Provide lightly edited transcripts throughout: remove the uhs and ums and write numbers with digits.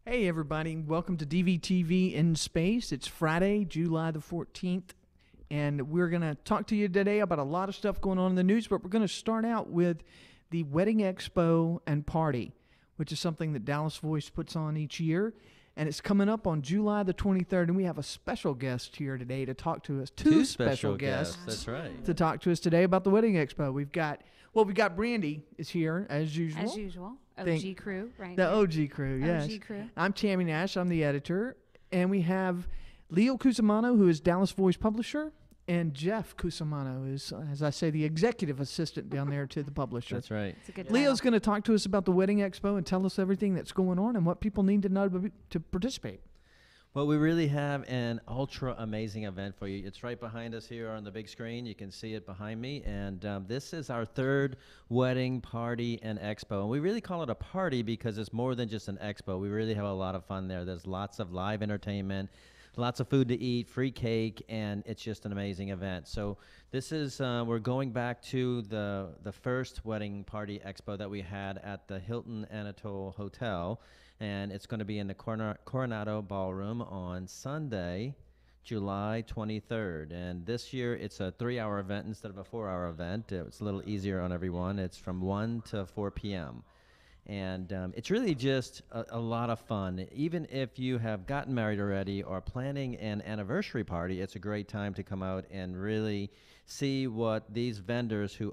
Hey everybody, welcome to DVTV in Space. It's Friday, July the 14th, and we're going to talk to you today about a lot of stuff going on in the news, but we're going to start out with the Wedding Expo and Party, which is something that Dallas Voice puts on each year, and it's coming up on July the 23rd, and we have a special guest here today to talk to us. Two special guests. That's right. To talk to us today about the Wedding Expo. We've got Brandy is here as usual. As usual. OG crew, right? The OG crew, yes. OG crew. I'm Tammy Nash. I'm the editor. And we have Leo Cusimano, who is Dallas Voice publisher, and Jeff Cusimano is, as I say, the executive assistant down there to the publisher. That's right. It's a good Leo's title. going to talk to us about the Wedding Expo and tell us everything that's going on and what people need to know to participate. Well, we really have an ultra amazing event for you. It's right behind us here on the big screen. You can see it behind me. And this is our third wedding party and expo. And we really call it a party because it's more than just an expo. We really have a lot of fun there. There's lots of live entertainment, lots of food to eat, free cake, and it's just an amazing event. So this is, we're going back to the first wedding party expo that we had at the Hilton Anatole Hotel. And it's going to be in the Coronado Ballroom on Sunday, July 23rd. And this year, it's a 3-hour event instead of a 4-hour event. It's a little easier on everyone. It's from 1 to 4 p.m. And it's really just a lot of fun. Even if you have gotten married already or planning an anniversary party, it's a great time to come out and really see what these vendors who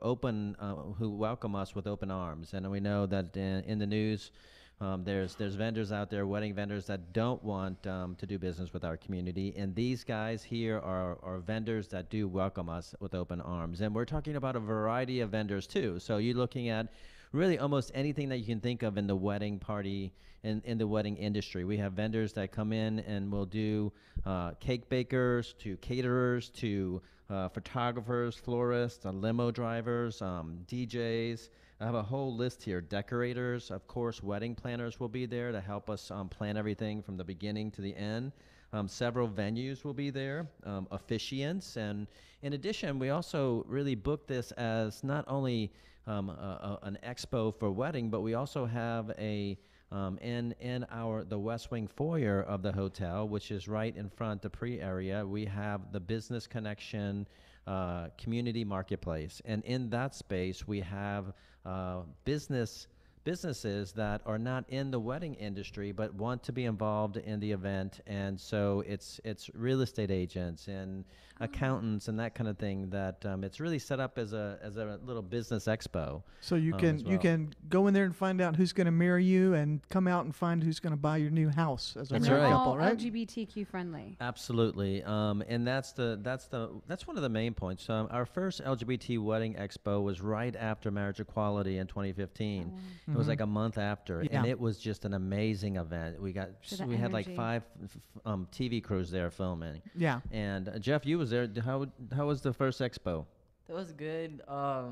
welcome us with open arms. And we know that in the news, there's vendors out there, wedding vendors that don't want to do business with our community, and these guys here are vendors that do welcome us with open arms. And we're talking about a variety of vendors too. So you're looking at really almost anything that you can think of in the wedding party, in the wedding industry. We have vendors that come in and will do cake bakers to caterers to photographers, florists, limo drivers, DJs. I have a whole list here. Decorators, of course, wedding planners will be there to help us plan everything from the beginning to the end. Several venues will be there, officiants, and in addition, we also really book this as not only an expo for wedding, but we also have a in the West Wing foyer of the hotel, which is right in front, the pre-area. We have the Business Connection community marketplace, and in that space we have businesses that are not in the wedding industry but want to be involved in the event, and so it's real estate agents and accountants and that kind of thing. That it's really set up as a little business expo. So you can go in there and find out who's going to marry you, and come out and find who's going to buy your new house as a That's married right. couple, All right? LGBTQ friendly. Absolutely, and that's one of the main points. Our first LGBT wedding expo was right after marriage equality in 2015. Oh, wow. It was like a month after, Yeah. and it was just an amazing event. We had like energy. 5 TV crews there filming. Yeah. And Jeff, you was there. How was the first expo? That was good. I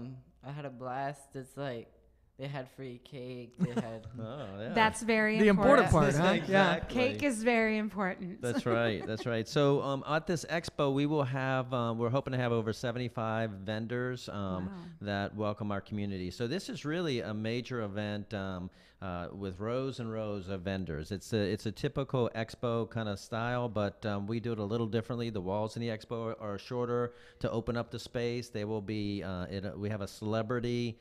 had a blast. It's like they had free cake. They had Oh, yeah. That's very The important important. part, huh? Yeah. Exactly. Cake is very important. That's right. That's right. So at this expo, we will have, we're hoping to have over 75 vendors that welcome our community. So this is really a major event with rows and rows of vendors. It's a typical expo kind of style, but we do it a little differently. The walls in the expo are shorter to open up the space. They will be, we have a celebrity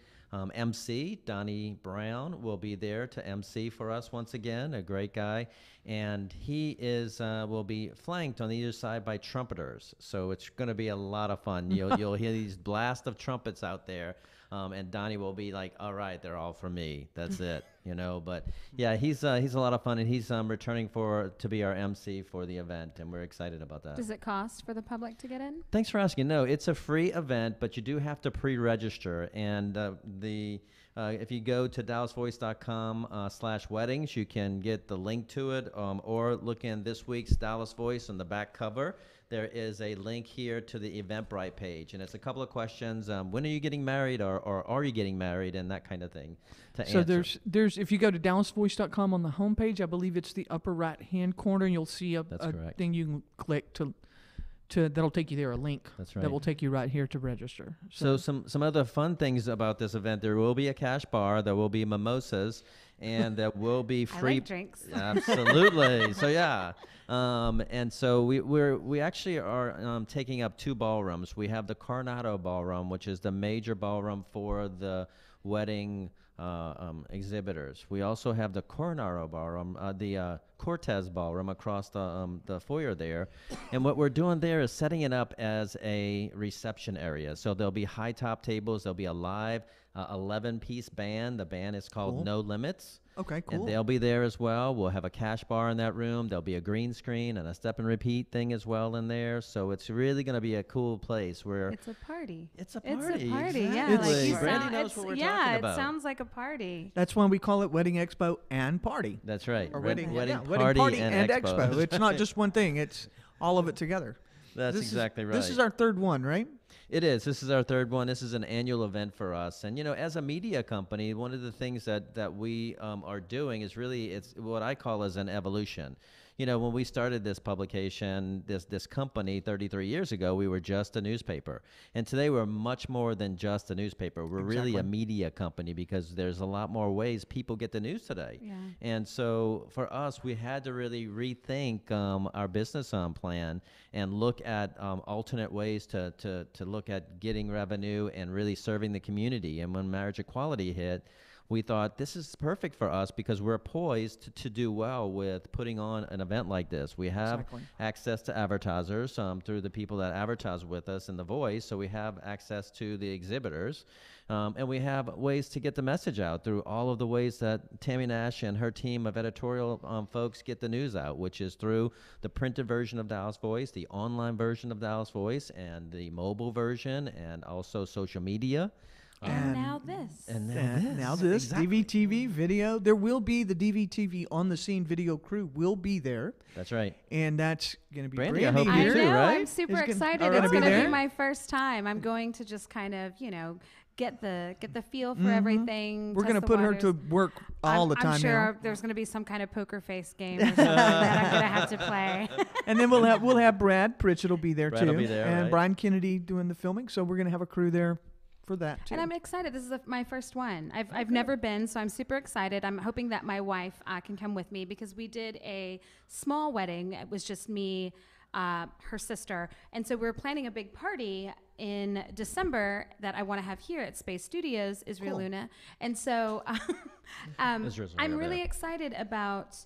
MC, Donnie Brown, will be there to MC for us once again, a great guy. And he will be flanked on either side by trumpeters. So it's going to be a lot of fun. You'll hear these blast of trumpets out there. And Donnie will be like, all right, they're all for me. That's it, But yeah, he's a lot of fun, and he's returning to be our MC for the event, and we're excited about that. Does it cost for the public to get in? Thanks for asking. No, it's a free event, but you do have to pre-register. And if you go to dallasvoice.com/weddings, you can get the link to it, or look in this week's Dallas Voice on the back cover. There is a link here to the Eventbrite page, and it's a couple of questions. When are you getting married, or are you getting married, and that kind of thing to So answer. there's if you go to dallasvoice.com on the homepage, I believe it's the upper right-hand corner, and you'll see a That's correct. thing you can click to that'll take you there, a link. That's right. That will take you right here to register. So some other fun things about this event. There will be a cash bar. There will be mimosas, and there will be I free like drinks. Absolutely. So yeah. And so we actually are taking up 2 ballrooms. We have the Coronado Ballroom, which is the major ballroom for the wedding exhibitors. We also have the Coronado Ballroom, the Cortez Ballroom across the foyer there. And what we're doing there is setting it up as a reception area. So there'll be high top tables. There'll be a live 11-piece band. The band is called Cool. No Limits. Okay, cool. And they'll be there as well. We'll have a cash bar in that room. There'll be a green screen and a step and repeat thing as well in there. So it's really going to be a cool place where It's a party. it's a party. It's a party, yeah. Exactly. Like you Brandy sound, knows what we're yeah, talking it about. sounds like a party. That's why we call it Wedding Expo and Party. That's right. Or Wedding yeah, party and expo. It's not just one thing. It's all of it together. That's This is- exactly right. This is our third one, right? It is. This is our third one. This is an annual event for us. And, you know, as a media company, one of the things that we are doing is really, it's what I call as an evolution. You know, when we started this publication, this company 33 years ago, we were just a newspaper. And today we're much more than just a newspaper. We're really a media company because there's a lot more ways people get the news today. Yeah. And so for us, we had to really rethink our business plan and look at alternate ways to look at getting revenue and really serving the community. And when marriage equality hit, we thought this is perfect for us because we're poised to do well with putting on an event like this. We have Exactly. access to advertisers through the people that advertise with us in The Voice, so we have access to the exhibitors. And we have ways to get the message out through all of the ways that Tammy Nash and her team of editorial folks get the news out, which is through the printed version of Dallas Voice, the online version of Dallas Voice, and the mobile version, and also social media. And now this. And Now this Exactly. DVTV video. There will be the DVTV on the scene video crew will be there, That's right. and that's going to be Brandy, I Brandy hope I you here. too, know. right? I'm super Is gonna- excited. are It's gonna be going to there? be my first time. I'm going to just kind of, get the feel for everything. We're test going to the put her waters. to work all the time I'm sure now, there's going to be some kind of poker face game or something that I'm going to have to play. and then we'll have Brad Pritchett will be there Brad too, will be there, and right. Brian Kennedy doing the filming. So we're going to have a crew there for that too. And I'm excited. This is my first one. I've never been, so I'm super excited. I'm hoping that my wife can come with me because we did a small wedding. It was just me, her sister, and so we're planning a big party in December that I want to have here at Spayse Studios, Israel Cool. Luna. And so Israel's right I'm over really there. excited about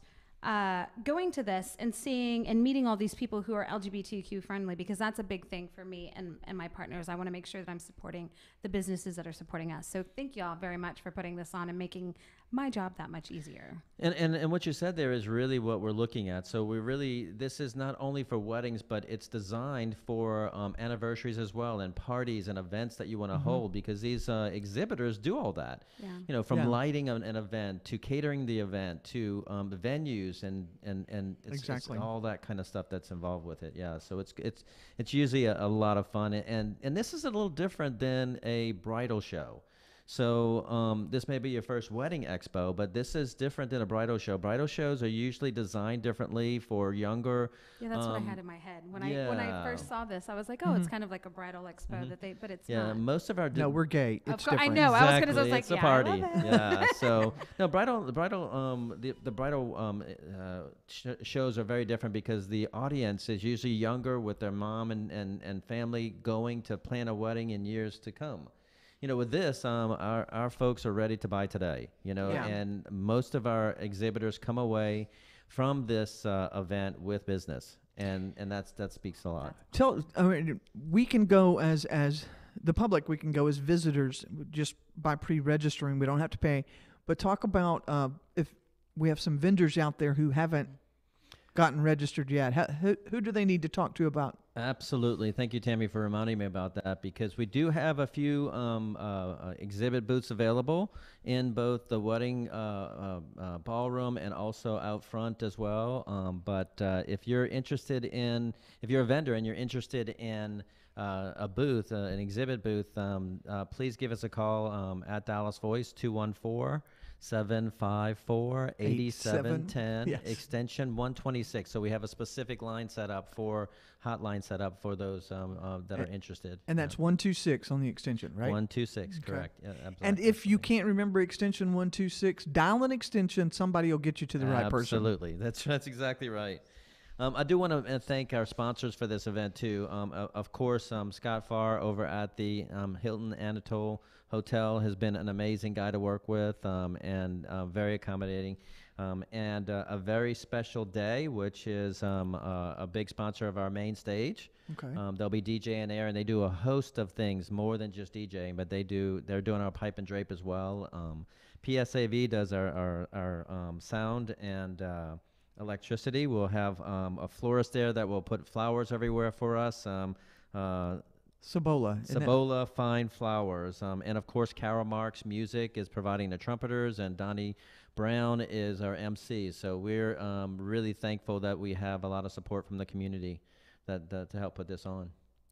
going to this and seeing and meeting all these people who are LGBTQ friendly, because that's a big thing for me and my partners. I want to make sure that I'm supporting the businesses that are supporting us. So thank you all very much for putting this on and making my job that much easier. And what you said there is really what we're looking at. So this is not only for weddings, but it's designed for anniversaries as well, and parties and events that you want to hold, because these exhibitors do all that. Yeah. You know, from Yeah. lighting an event to catering the event to the venues and it's Exactly. all that kind of stuff that's involved with it. Yeah. So it's usually a lot of fun, and this is a little different than a bridal show. So this may be your first wedding expo, but this is different than a bridal show. Bridal shows are usually designed differently for younger. Yeah, that's what I had in my head. When I yeah. first saw this, I was like, oh, it's kind of like a bridal expo but it's Yeah, not. most of our no, we're gay. Of It's course, I different. know. I was Exactly. gonna. I was like, it's a yeah, party. I love it. Yeah. So no, the bridal shows are very different because the audience is usually younger with their mom and family going to plan a wedding in years to come. You know, with this, our folks are ready to buy today. You know, Yeah. and most of our exhibitors come away from this event with business, and that speaks a lot. We can go as the public. We can go as visitors just by pre-registering. We don't have to pay. But talk about if we have some vendors out there who haven't gotten registered yet. Who do they need to talk to about? Absolutely. Thank you, Tammy, for reminding me about that, because we do have a few exhibit booths available in both the wedding ballroom and also out front as well. But if you're a vendor and you're interested in a booth, an exhibit booth, please give us a call at Dallas Voice, 214 754-8710, Yes. extension 126. So we have a specific line set up for hotline set up for those that are interested. And that's 126 on the extension, right? 126, Okay. correct. Yeah, absolutely. And if you can't remember extension 126, dial an extension. Somebody will get you to the right person. Absolutely. That's exactly right. I do want to thank our sponsors for this event, too. Of course, Scott Farr over at the Hilton Anatole Hotel has been an amazing guy to work with and very accommodating. And a very special day, which is a big sponsor of our main stage. Okay. They'll be DJing there, and they do a host of things more than just DJing, but they're doing our pipe and drape as well. PSAV does our sound and electricity. We'll have a florist there that will put flowers everywhere for us. Cibola. Cibola Fine Flowers. And of course, Carol Marks Music is providing the trumpeters, and Donnie Brown is our MC. So we're really thankful that we have a lot of support from the community to help put this on.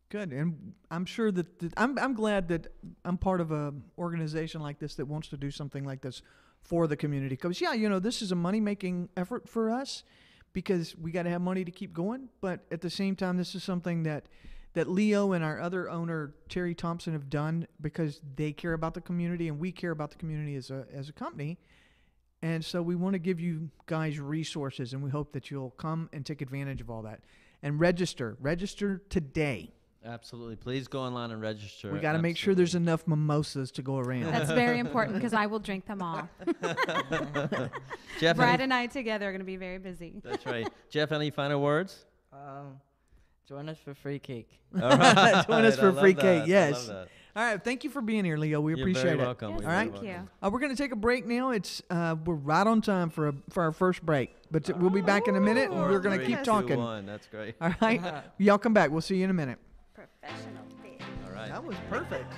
Good, and I'm sure that I'm glad that I'm part of a organization like this that wants to do something like this for the community. Because this is a money-making effort for us because we got to have money to keep going. But at the same time, this is something that Leo and our other owner Terry Thompson have done because they care about the community and we care about the community as a company. And so we want to give you guys resources, and we hope that you'll come and take advantage of all that and register today. Absolutely. Please go online and register. We got to make sure there's enough mimosas to go around. That's very important because I will drink them all. Jeff, Brad and I together are going to be very busy. That's right. Jeff, any final words? Join us for free cake. All right. Join us for free cake. I Yes. love that. All right. Thank you for being here, Leo. We You're appreciate very it. welcome. Yes, You're All very thank welcome. you. We're going to take a break now. It's we're right on time for our first break, but we'll be back in a minute, and we're going to keep 3, 2, talking. 1. That's great. All right. Y'all come back. We'll see you in a minute. Professional fit. All right. That was perfect.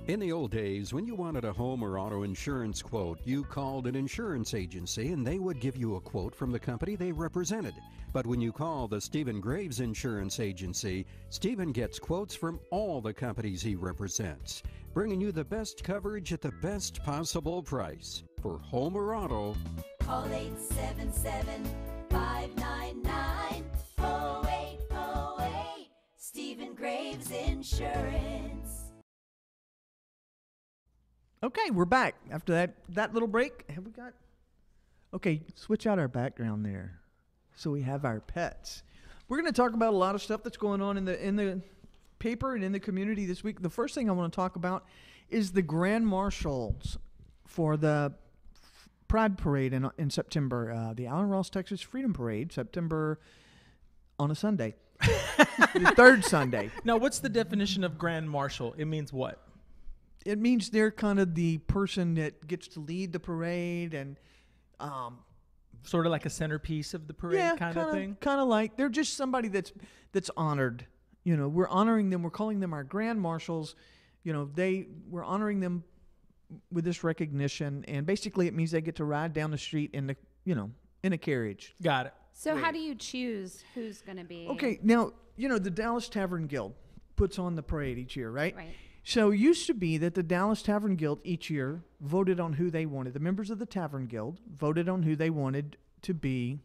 In the old days, when you wanted a home or auto insurance quote, you called an insurance agency and they would give you a quote from the company they represented. But when you call the Stephen Graves Insurance Agency, Stephen gets quotes from all the companies he represents, bringing you the best coverage at the best possible price. For home or auto, call 877-599-0808. Stephen Graves Insurance. Okay, we're back after that little break. Have we got? Okay, switch out our background there, so we have our pets. We're going to talk about a lot of stuff that's going on in the paper and in the community this week. The first thing I want to talk about is the grand marshals for the Pride Parade in September. The Allen Ross, Texas Freedom Parade, September on a Sunday. The third Sunday. Now, what's the definition of Grand Marshal? It means what? It means they're kind of the person that gets to lead the parade and Sort of like a centerpiece of the parade kind of thing? Kind of like they're just somebody that's honored. You know, we're honoring them. We're calling them our grand marshals. You know, we're honoring them with this recognition, and basically it means they get to ride down the street in a carriage. Got it. So how do you choose who's going to be? Okay, now, the Dallas Tavern Guild puts on the parade each year, right? Right. So it used to be that the Dallas Tavern Guild each year voted on who they wanted. The members of the Tavern Guild voted on who they wanted to be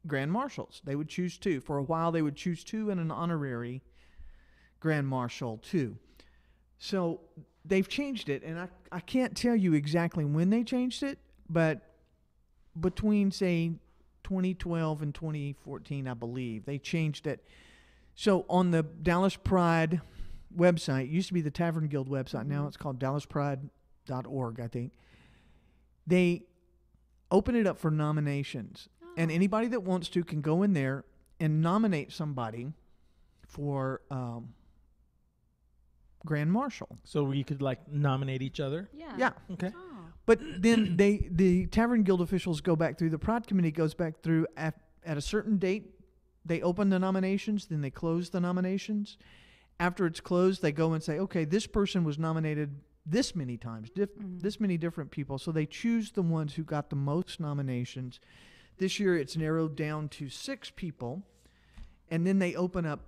grand marshals. They would choose two. For a while, they would choose two and an honorary grand marshal, too. So they've changed it, and I can't tell you exactly when they changed it, but between, say, 2012 and 2014, I believe, they changed it. So on the Dallas Pride website, it used to be the Tavern Guild website. Now it's called DallasPride.org, I think. They open it up for nominations. And anybody that wants to can go in there and nominate somebody for Grand Marshal. So we could nominate each other? Yeah. Okay. Oh. But then the Tavern Guild officials go back through, the Pride Committee goes back through at a certain date. They open the nominations, then they close the nominations. After it's closed, they go and say, okay, this person was nominated this many times, this many different people. So they choose the ones who got the most nominations. This year it's narrowed down to 6 people, and then they open up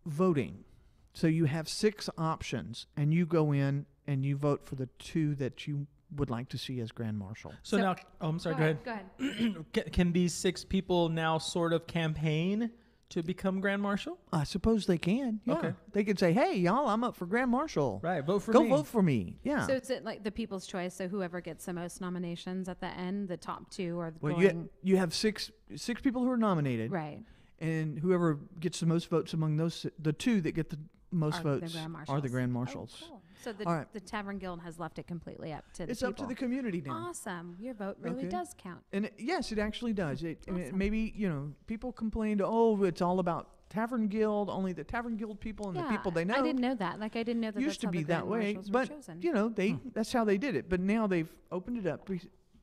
voting. So you have 6 options, and you go in and you vote for the 2 that you would like to see as Grand Marshal. So now, I'm sorry, go ahead. Go ahead. Can these 6 people now sort of campaign to become Grand Marshal? I suppose they can. Yeah. Okay. They can say, hey, y'all, I'm up for Grand Marshal. Right, vote for Go me. vote for me. Yeah. So is it like the people's choice? So whoever gets the most nominations at the end, the top 2 are Well, going... you have six people who are nominated. Right. And whoever gets the most votes among those, the 2 that get the most Are the votes Grand are the Marshals. Grand Marshals. Oh, cool. So All right. the Tavern Guild has left it completely up to the It's people. up to the community now. Awesome. Your vote really Okay. does count. And yes, it actually does. Awesome. Maybe, people complained, oh, it's all about Tavern Guild, only the Tavern Guild people and the people they know. I didn't know that. I didn't know that Used that's to how be the that Grand way, Marshals were but chosen. that's how they did it. But now they've opened it up,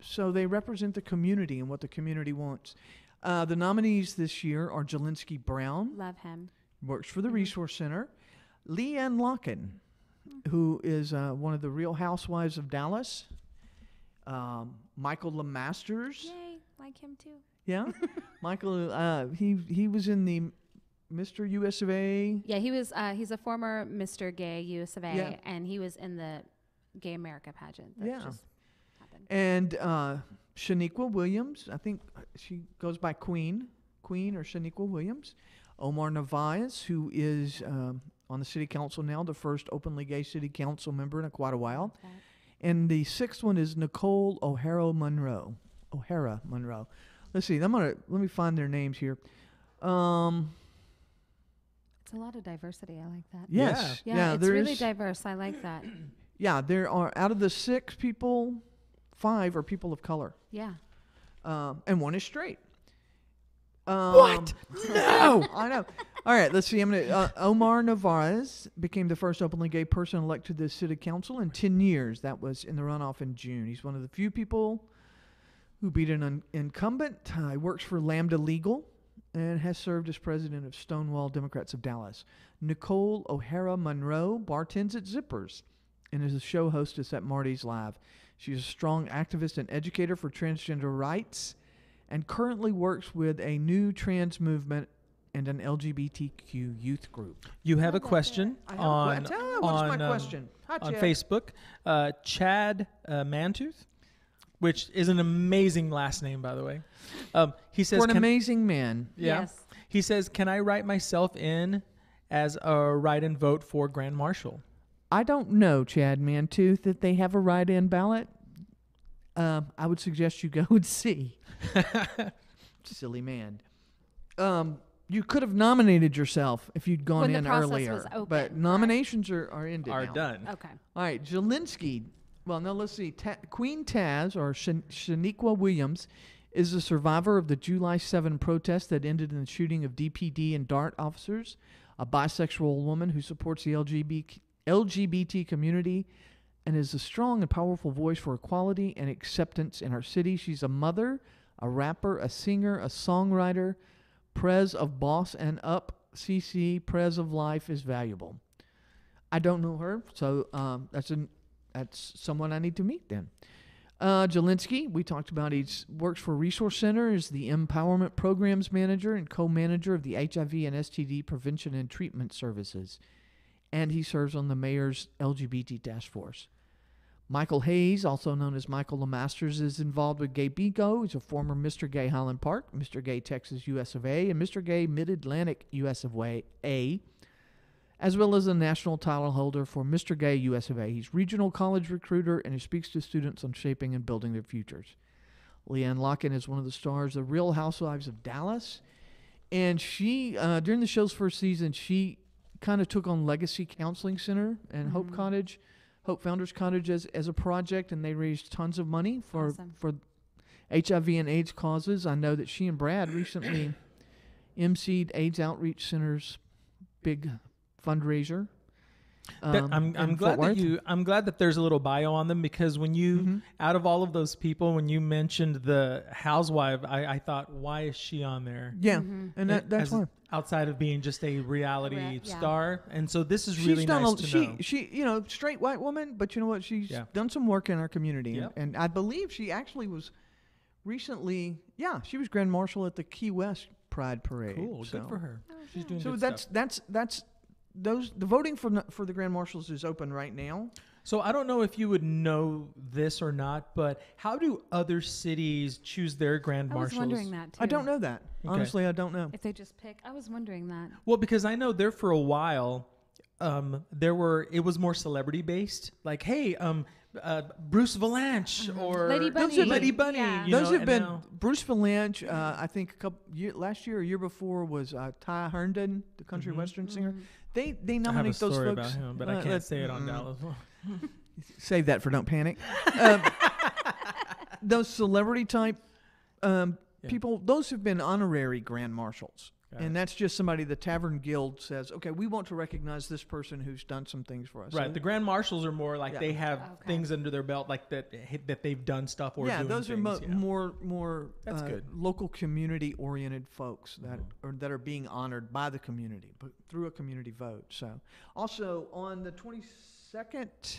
so they represent the community and what the community wants. The nominees this year are Jelinski Brown, Love him. works for the Resource Center, Leanne Locken, who is one of the Real Housewives of Dallas, Michael LeMasters. Yay. Like him too. Yeah, Michael. He was in the Mr. US of A. Yeah, he was. He's a former Mr. Gay US of A, Yeah. and he was in the Gay America pageant. That Yeah. just happened. And Shaniqua Williams, I think she goes by Queen or Shaniqua Williams. Omar Narvaez, who is on the city council now, the first openly gay city council member in quite a while. That- And the 6th one is Nicole O'Hara Monroe. Let's see. Let me find their names here. It's a lot of diversity. I like that. Yes. Yeah, it's there really is- diverse. I like that. Yeah, there are, out of the 6 people, 5 are people of color. Yeah. And 1 is straight. What? No! I know. All right, let's see. Omar Narvaez became the first openly gay person elected to the city council in 10 years. That was in the runoff in June. He's one of the few people who beat an incumbent. He works for Lambda Legal and has served as president of Stonewall Democrats of Dallas. Nicole O'Hara Monroe bartends at Zippers and is a show hostess at Marty's Live. She's a strong activist and educator for transgender rights and currently works with a new trans movement and an LGBTQ youth group. You have a question on What's my question? Hi, on Chad. Facebook. Chad Mantooth, which is an amazing last name, by the way. He says, For an amazing man. yeah. Yes. He says, can I write myself in as a write-in vote for Grand Marshal? I don't know, Chad Mantooth, that they have a write-in ballot. I would suggest you go and see. Silly man. You could have nominated yourself if you'd gone When the in process earlier. was open, but right. nominations are ended Are now. done. Okay. All right, Jelinski. Well, no, let's see. Queen Taz, or Shaniqua Williams, is a survivor of the July 7 protest that ended in the shooting of DPD and DART officers, a bisexual woman who supports the LGBT community and is a strong and powerful voice for equality and acceptance in our city. She's a mother, a rapper, a singer, a songwriter, Prez of Boss and Up, CC, Prez of Life is Valuable. I don't know her, so that's someone I need to meet then. Jelinski, we talked about, he works for Resource Center, is the Empowerment Programs Manager and co-manager of the HIV and STD Prevention and Treatment Services. And he serves on the Mayor's LGBT Task Force. Michael Hayes, also known as Michael LeMasters, is involved with Gay Bingo. He's a former Mr. Gay Highland Park, Mr. Gay Texas US of A, and Mr. Gay Mid-Atlantic US of A, as well as a national title holder for Mr. Gay US of A. He's regional college recruiter, and he speaks to students on shaping and building their futures. Leanne Locken is one of the stars of Real Housewives of Dallas, and she, during the show's first season, she kind of took on Legacy Counseling Center and Hope Founders Cottage as a project, and they raised tons of money for HIV and AIDS causes. I know that she and Brad recently emceed AIDS Outreach Center's big fundraiser. I'm glad that there's a little bio on them, because when you out of all of those people, when you mentioned the housewife, I thought, why is she on there? Yeah, and that's why. Outside of being just a reality star, and so this is really nice to know. She straight white woman, but you know what? She's done some work in our community, and I believe she actually was recently. Yeah, she was Grand Marshal at the Key West Pride Parade. Cool, good for her. She's doing so. Good stuff. That's the voting for the Grand Marshals is open right now. So I don't know if you would know this or not, but how do other cities choose their Grand Marshals? I was wondering that too. I don't know that. Okay. Honestly, I don't know. If they just pick, I was wondering that. Well, because I know there for a while, it was more celebrity based. Like, hey, Bruce Valanche or Lady Bunny. Lady Bunny. Yeah. Those have been Bruce Valanche. I think last year or year before was Ty Herndon, the country western singer. They nominate I have a those story folks. about him, but I can't say it on Dallas. Save that for Don't Panic. Those celebrity type people, those have been honorary Grand Marshals. And that's just somebody the Tavern Guild says, okay, we want to recognize this person who's done some things for us. Right. So the Grand Marshals are more like they have things under their belt, like that they've done stuff or doing those things. are more That's good. local community oriented folks that are being honored by the community, but through a community vote. So also on the 22nd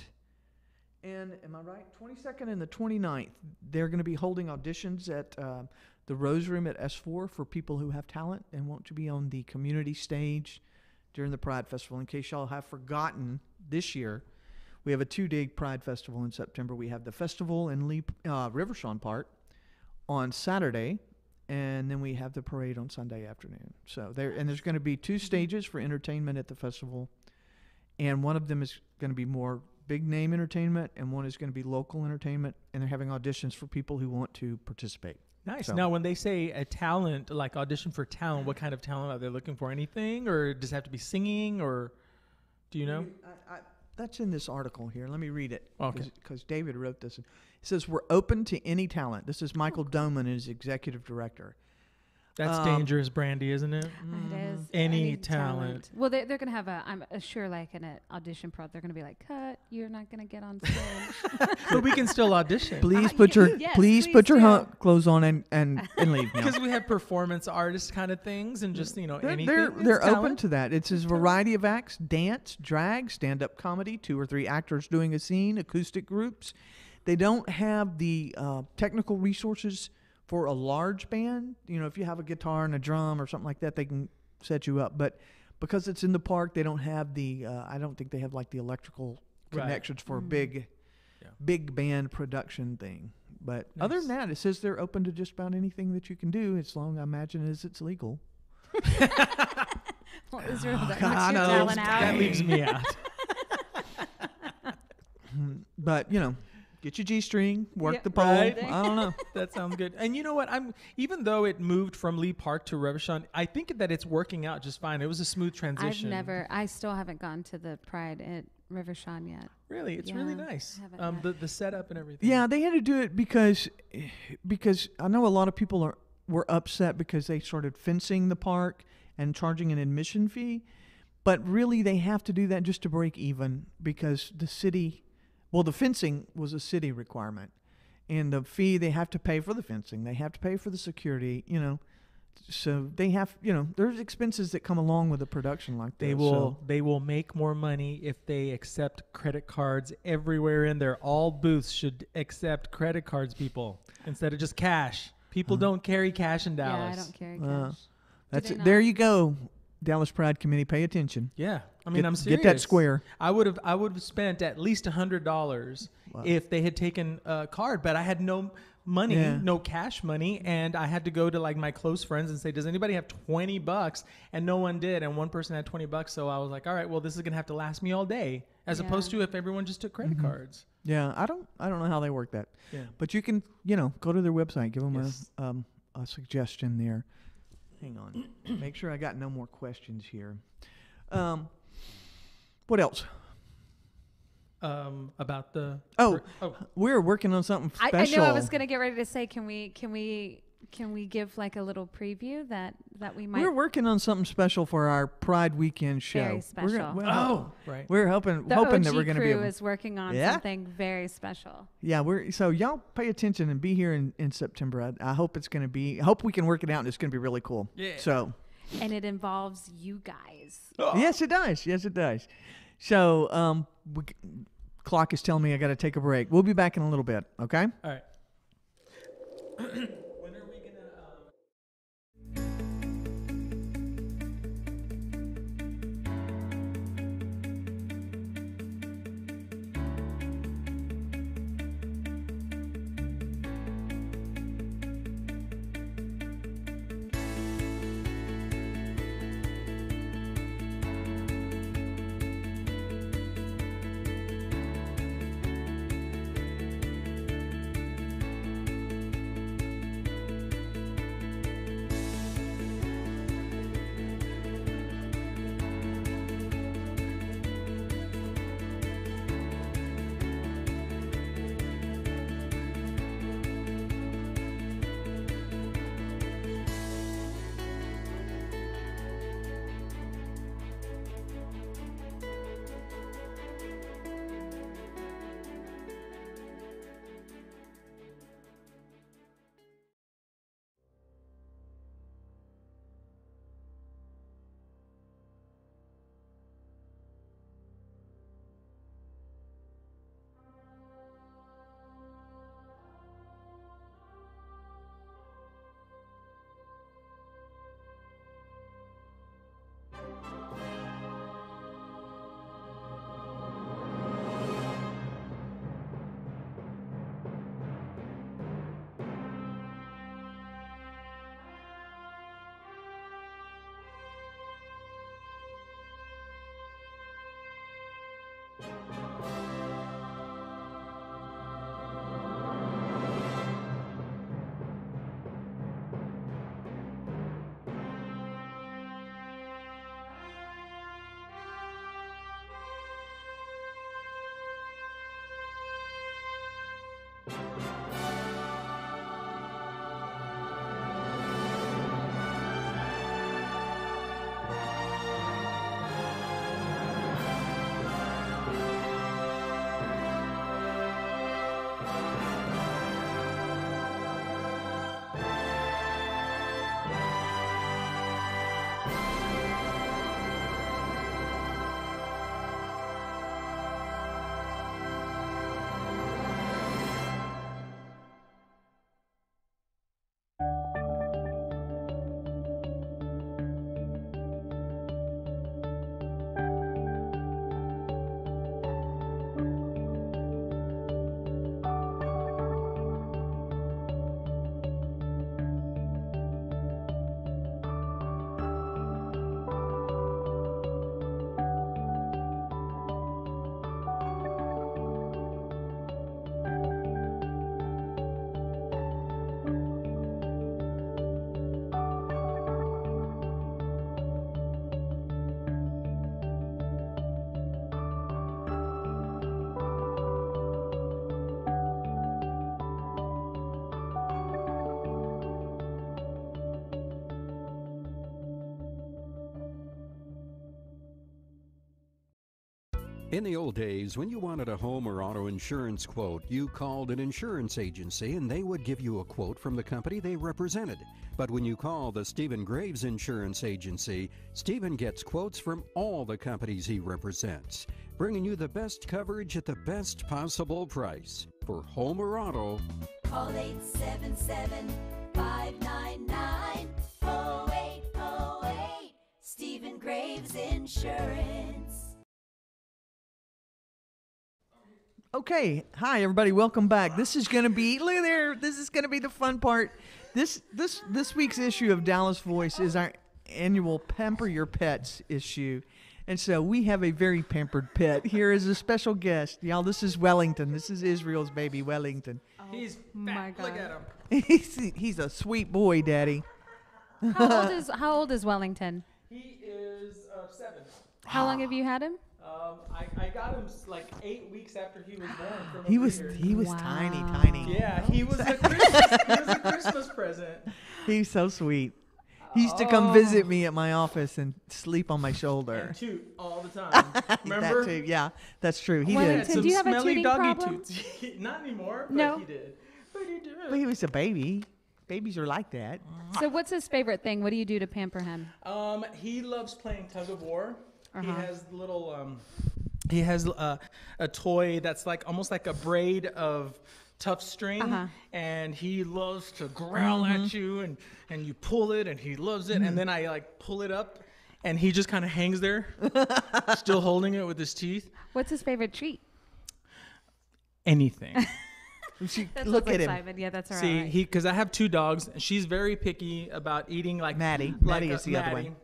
and am I right? 22nd and the 29th, they're going to be holding auditions at the Rose Room at S4 for people who have talent and want to be on the community stage during the Pride Festival. In case y'all have forgotten, this year we have a 2-day Pride Festival in September. We have the festival in Rivershawn Park on Saturday, and then we have the parade on Sunday afternoon. So there's going to be 2 stages for entertainment at the festival, and one of them is going to be more big name entertainment, and one is going to be local entertainment, and they're having auditions for people who want to participate. Nice. So. Now, when they say a talent, like audition for talent, what kind of talent are they looking for? Anything, or does it have to be singing, or do you know? That's in this article here. Let me read it. Okay. Because David wrote this. It says, we're open to any talent. This is Michael Doman, his executive director. That's dangerous, Brandy, isn't it? It is. Any talent. Well, they're going to have I'm sure, like an audition pro, they're going to be like, cut, you're not going to get on stage. But we can still audition. Please put your please put your do. clothes on and leave now. Because we have performance artist kind of things and just, anything. They're open to that. It's a variety of acts: dance, drag, stand-up comedy, 2 or 3 actors doing a scene, acoustic groups. They don't have the technical resources for a large band. If you have a guitar and a drum or something like that, they can set you up. But because it's in the park, they don't have the. I don't think they have like the electrical connections for a big band production thing. But other than that, it says they're open to just about anything that you can do, as long, I imagine, as it's legal. Well, Israel, that God, knocks your talent out. That leaves me out. But get your G-string, work the pole. Right. I don't know. That sounds good. And you know what? Even though it moved from Lee Park to Reverchon, I think that it's working out just fine. It was a smooth transition. I still haven't gone to the Pride at Rivershawn yet. Really? It's really nice. I haven't The setup and everything. Yeah, they had to do it because because I know a lot of people were upset because they started fencing the park and charging an admission fee, but really they have to do that just to break even because the city, well, the fencing was a city requirement, and the fee they have to pay for the fencing, they have to pay for the security, so they have, there's expenses that come along with a production like that. They will make more money if they accept credit cards everywhere in there. All booths should accept credit cards, people, instead of just cash. People don't carry cash in Dallas. Yeah, I don't carry cash. There you go, Dallas Pride Committee. Pay attention. Yeah, I mean, I'm serious. Get that square. I would have spent at least $100 if they had taken a card, but I had no money, no cash money, and I had to go to like my close friends and say, does anybody have $20? And no one did, and one person had $20. So I was like, all right, well, this is gonna have to last me all day, as opposed to if everyone just took credit cards. Yeah, I don't know how they work that. Yeah, but you can go to their website, give them a suggestion there. Hang on, make sure I got no more questions here. What else? About the we're working on something special. I know I was gonna get ready to say, can we give like a little preview that we might. We're working on something special for our Pride Weekend show. Very special. Right. We're hoping the OG that we're going to be crew is working on something very special. Yeah, so y'all pay attention and be here in September. I hope it's going to be. I hope we can work it out and it's going to be really cool. Yeah. So. And it involves you guys. Yes, it does. Yes, it does. So, clock is telling me I got to take a break. We'll be back in a little bit. Okay. All right. When are we gonna? In the old days, when you wanted a home or auto insurance quote, you called an insurance agency and they would give you a quote from the company they represented. But when you call the Stephen Graves Insurance Agency, Stephen gets quotes from all the companies he represents, bringing you the best coverage at the best possible price. For home or auto, Call 877-599-0808. Stephen Graves Insurance. Okay, hi everybody, welcome back. This is going to be, look there, this is going to be the fun part. This week's issue of Dallas Voice is our annual Pamper Your Pets issue. And so we have a very pampered pet. Here is a special guest. Y'all, this is Wellington. This is Israel's baby, Wellington. He's my fat. God. Look at him. He's a sweet boy, Daddy. How old is Wellington? He is 7. How long have you had him? I got him like 8 weeks after he was born. From a He was breeder. Wow. tiny. Yeah, he was a Christmas present. He's so sweet. He used to come visit me at my office and sleep on my shoulder. And toot all the time. Remember? That too. Yeah, that's true. He He did. had Wellington, some do you have a smelly tooting doggy problem? toots. Not anymore, but No. he did. But he did. But he was a baby. Babies are like that. So what's his favorite thing? What do you do to pamper him? He loves playing tug of war. He Uh-huh. has little. He has a toy that's like almost like a braid of tough string, Uh-huh. and he loves to growl at you, and you pull it, and he loves it, and then I like pull it up, and he just kind of hangs there, still holding it with his teeth. What's his favorite treat? Anything. Look at him. Simon. Yeah, that's all right. See, because I have 2 dogs, and she's very picky about eating like Maddie. like Maddie is the other one.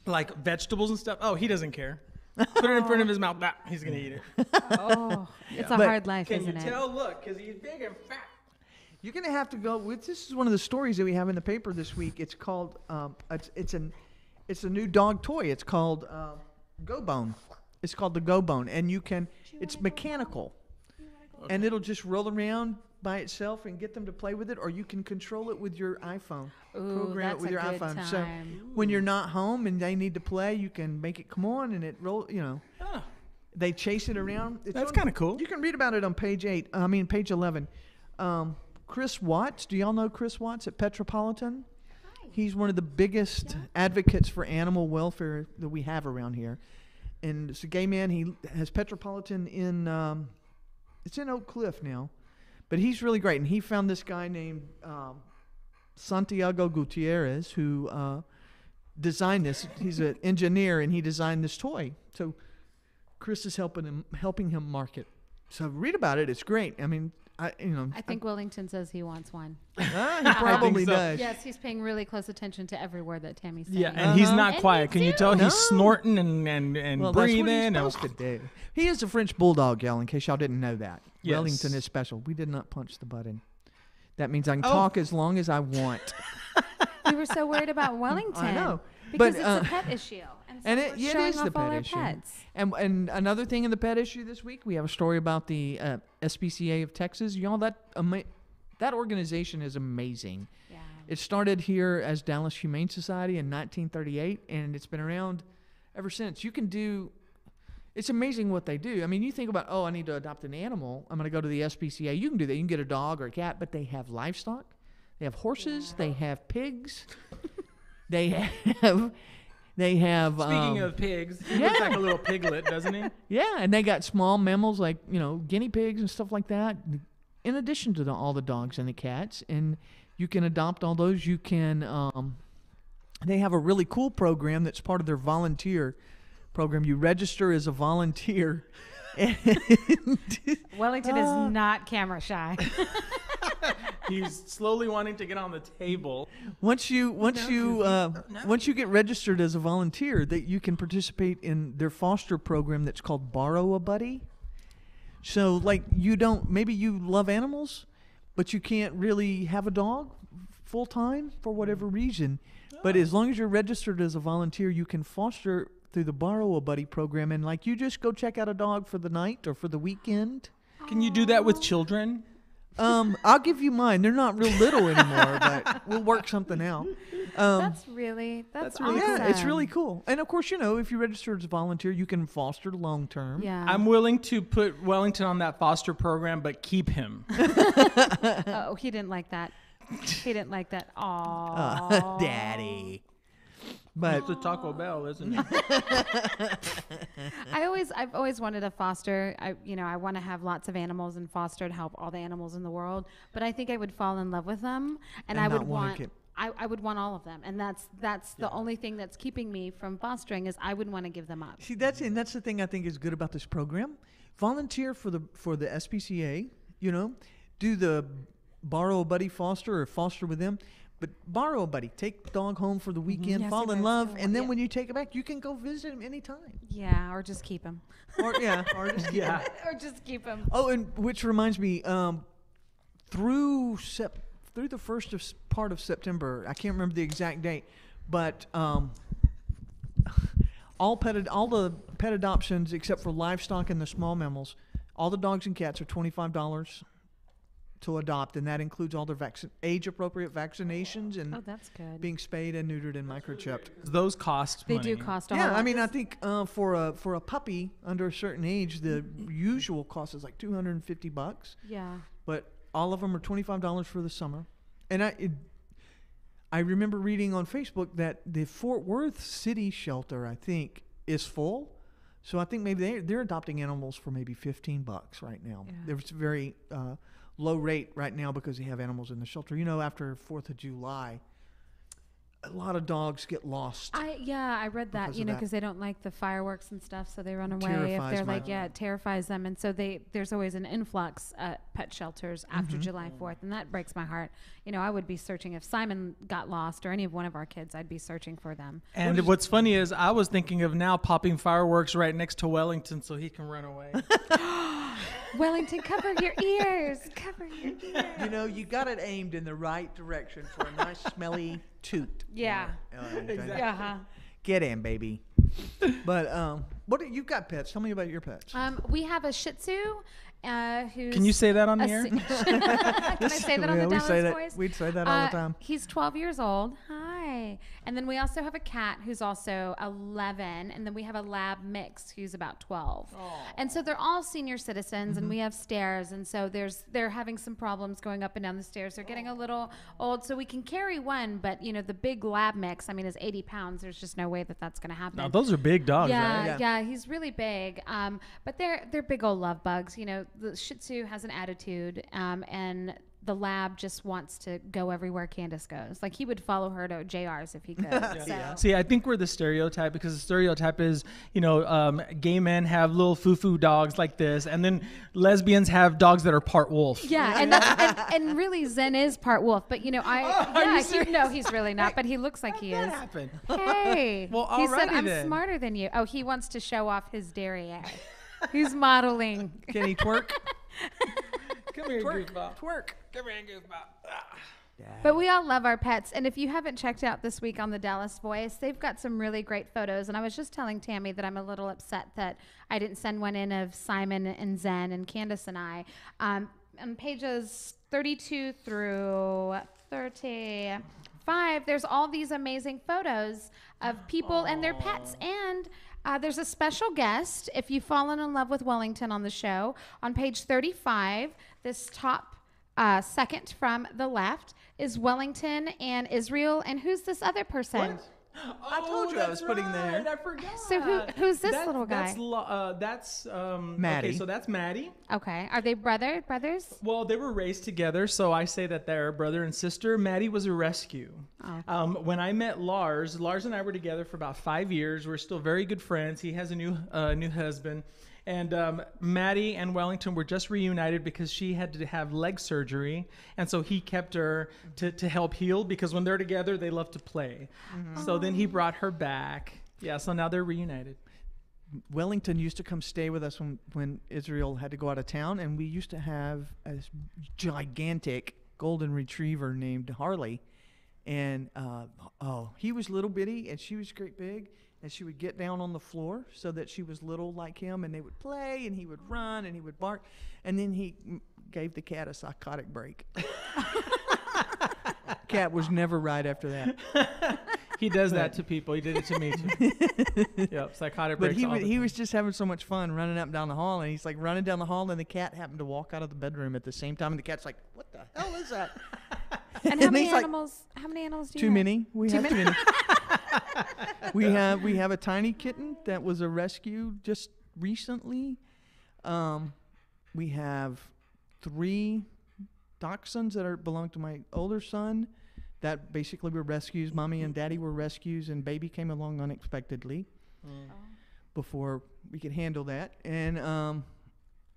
like vegetables and stuff. Oh, he doesn't care. Put it in front of his mouth. Nah, he's gonna eat it. Oh, it's a But hard life, Can you isn't it? tell? Look, because he's big and fat. You're gonna have to go with. This is one of the stories that we have in the paper this week. It's called. It's a new dog toy. It's called Go Bone. It's called the Go Bone, and you can. It's mechanical, and it'll just roll around by itself and get them to play with it, or you can control it with your iPhone. Ooh, Program it that's with a your good iPhone. So time. when you're not home and they need to play, you can make it come on and it roll. You know, Ah, they chase it around. It's that's on- kind of cool. You can read about it on page 11. Chris Watts, do y'all know Chris Watts at Petropolitan? He's one of the biggest advocates for animal welfare that we have around here. And it's a gay man. He has Petropolitan in, it's in Oak Cliff now. But he's really great. And he found this guy named Santiago Gutierrez who designed this. He's an engineer, and he designed this toy. So Chris is helping him market. So read about it. It's great. I mean, I think Wellington says he wants one. he probably so. does. Yes, he's paying really close attention to every word that Tammy's saying. Yeah, and he's not And quiet. me Can you too. tell No. he's snorting and Well, that's breathing? what he's and- supposed to do. He is a French bulldog, y'all, in case y'all didn't know that. Yes. Wellington is special. We did not punch the button. That means I can Oh. talk as long as I want. We were so worried about Wellington. I know. Because But, it's a pet issue. And, so And we're it showing is the off all pet our issue. pets. And another thing in the pet issue this week, we have a story about the SPCA of Texas. Y'all, that organization is amazing. Yeah. It started here as Dallas Humane Society in 1938, and it's been around ever since. It's amazing what they do. I mean, you think about, I need to adopt an animal. I'm going to go to the SPCA. You can do that. You can get a dog or a cat, but they have livestock. They have horses. They have pigs. They have. Speaking of pigs, he looks like a little piglet, doesn't he? Yeah, and they got small mammals like guinea pigs and stuff like that. In addition to all the dogs and the cats, and you can adopt all those. You can. They have a really cool program that's part of their volunteer program. You register as a volunteer. And Wellington is not camera shy. He's slowly wanting to get on the table. once you get registered as a volunteer, that you can participate in their foster program that's called Borrow a Buddy. So maybe you love animals, but you can't really have a dog full time for whatever reason. But as long as you're registered as a volunteer, you can foster through the Borrow a Buddy program, and you just go check out a dog for the night or for the weekend. Can you do that with children? I'll give you mine. They're not real little anymore, but we'll work something out. That's really awesome. Yeah, it's really cool. And of course, if you register as a volunteer, you can foster long term. Yeah. I'm willing to put Wellington on that foster program, but keep him. Oh, he didn't like that. He didn't like that. Aww. Daddy. But It's a Taco Bell, isn't it? I've always wanted to foster. I want to have lots of animals and foster to help all the animals in the world. But I think I would fall in love with them, and I would not wanna want. get- I would want all of them, and that's the only thing that's keeping me from fostering is I would want to give them up. see, that's the thing I think is good about this program. Volunteer for the SPCA. Do the borrow a buddy foster or foster with them. But borrow a buddy, take the dog home for the weekend, Yes, fall you in guys love, go- and then yeah. when you take it back, you can go visit him anytime. Yeah, or just keep him. Or just Yeah. Or just keep him. Oh, and which reminds me, through the first part of September, I can't remember the exact date, but all the pet adoptions except for livestock and the small mammals, all the dogs and cats are $25 to adopt, and that includes all their age-appropriate vaccinations and Oh, that's good. being spayed and neutered and microchipped. Those cost They money. do cost a Yeah, whole lot. I mean, I think for a puppy under a certain age, the usual cost is like $250. Yeah. But all of them are $25 for the summer. And I remember reading on Facebook that the Fort Worth City shelter, I think, is full. So I think maybe they're adopting animals for maybe $15 right now. Yeah. There's a very low rate right now because they have animals in the shelter. After 4th of July, a lot of dogs get lost. I read that, Because of that. because they don't like the fireworks and stuff, so they run away. Terrifies If they're my- like, it terrifies them, and so there's always an influx at pet shelters after July 4th, and that breaks my heart. I would be searching if Simon got lost or any of one of our kids, I'd be searching for them. And what's funny is I was thinking of now popping fireworks right next to Wellington so he can run away. Wellington, cover your ears. Cover your ears. You got it aimed in the right direction for a nice smelly toot. Yeah. Uh-huh. Get in, baby. But you've got pets. Tell me about your pets. We have a Shih Tzu. Who's Can you say that on the a air? Can I say that on the we Dallas say that. Voice? We'd say that all the time. He's 12 years old. Hi. And then we also have a cat who's also 11. And then we have a lab mix who's about 12. And so they're all senior citizens, and we have stairs. And so they're having some problems going up and down the stairs. They're getting a little old. So we can carry one, but the big lab mix, is 80 pounds. There's just no way that that's going to happen. No, those are big dogs, Yeah, right? yeah, he's really big. But they're big old love bugs. The Shih Tzu has an attitude, and the lab just wants to go everywhere Candace goes. Like, he would follow her to JR's if he could. See, I think we're the stereotype, because the stereotype is, gay men have little foo-foo dogs like this, and then lesbians have dogs that are part wolf. Yeah, and really Zen is part wolf, but he's really not, but he looks like he That is. happened. Hey, Well, he said, alrighty I'm then. smarter than you. Oh, he wants to show off his derriere. He's modeling. Can he twerk? Come here, goofball. Twerk. Come here, goofball. But we all love our pets. And if you haven't checked out this week on the Dallas Voice, they've got some really great photos. And I was just telling Tammy that I'm a little upset that I didn't send one in of Simon and Zen and Candace and I. On pages 32 through 35, there's all these amazing photos of people and their pets. And there's a special guest. If you've fallen in love with Wellington on the show, on page 35, this top second from the left is Wellington and Israel. And who's this other person? I told you I was putting there. I forgot. So who's this little guy? That's Maddie. Okay, so that's Maddie. Okay. Are they brothers? Well, they were raised together, so I say that they're brother and sister. Maddie was a rescue. When I met Lars and I were together for about 5 years. We're still very good friends. He has a new husband. And Maddie and Wellington were just reunited because she had to have leg surgery. And so he kept her to help heal, because when they're together, they love to play. So then he brought her back. Yeah, so now they're reunited. Wellington used to come stay with us when Israel had to go out of town, and we used to have a gigantic golden retriever named Harley. And he was little bitty, and she was great big. And she would get down on the floor so that she was little like him, and they would play, and he would run, and he would bark. And then he gave the cat a psychotic break. Cat was never right after that. He does that to people. He did it to me too. Yep, psychotic But breaks. he was just having so much fun running up and down the hall, and he's like running down the hall, and the cat happened to walk out of the bedroom at the same time, and the cat's like, "What the hell is that?" And how many he's like, animals? How many animals do you Too have? many. We have too many. we have a tiny kitten that was a rescue just recently. We have 3 dachshunds that belong to my older son. That basically were rescues. Mommy and Daddy were rescues, and baby came along unexpectedly before we could handle that. And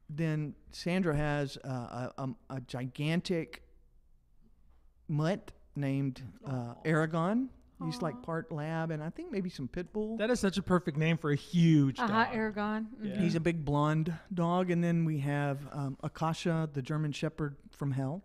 then Sandra has a gigantic mutt named Aragon. He's like part lab, and I think maybe some pit bull. That is such a perfect name for a huge dog. Aragon. Yeah. He's a big blonde dog. And then we have Akasha, the German Shepherd from hell.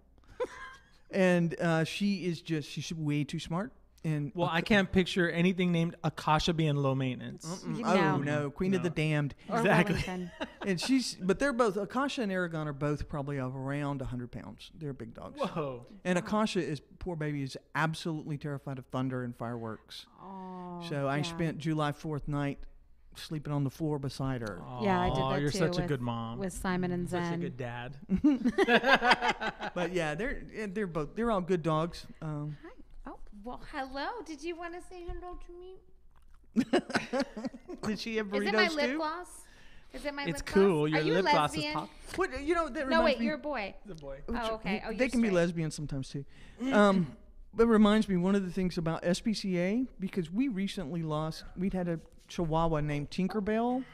And she's way too smart. And Well, I can't picture anything named Akasha being low maintenance. Oh no, Queen of the Damned. Or Exactly. Wellington. And but they're both, Akasha and Aragon are both probably of around 100 pounds. They're big dogs. Whoa. And Akasha poor baby is absolutely terrified of thunder and fireworks. Oh, So I yeah. spent July 4th night sleeping on the floor beside her. Yeah, I did Aw, that you're too such a with- good mom. with Simon and Such a Zen. good dad. But yeah, they're all good dogs. Oh, well, hello. Did you want to say hello to me? Did she have burritos Is it my too? lip gloss? Is it my It's lip gloss? cool. Are Your you lip gloss is lesbian? pop. What that No, reminds wait, me- you're a boy. The boy. Oh, okay. Oh, they you're can be straight. lesbians sometimes too. But it reminds me one of the things about SPCA, because we recently we'd had a Chihuahua named Tinkerbell.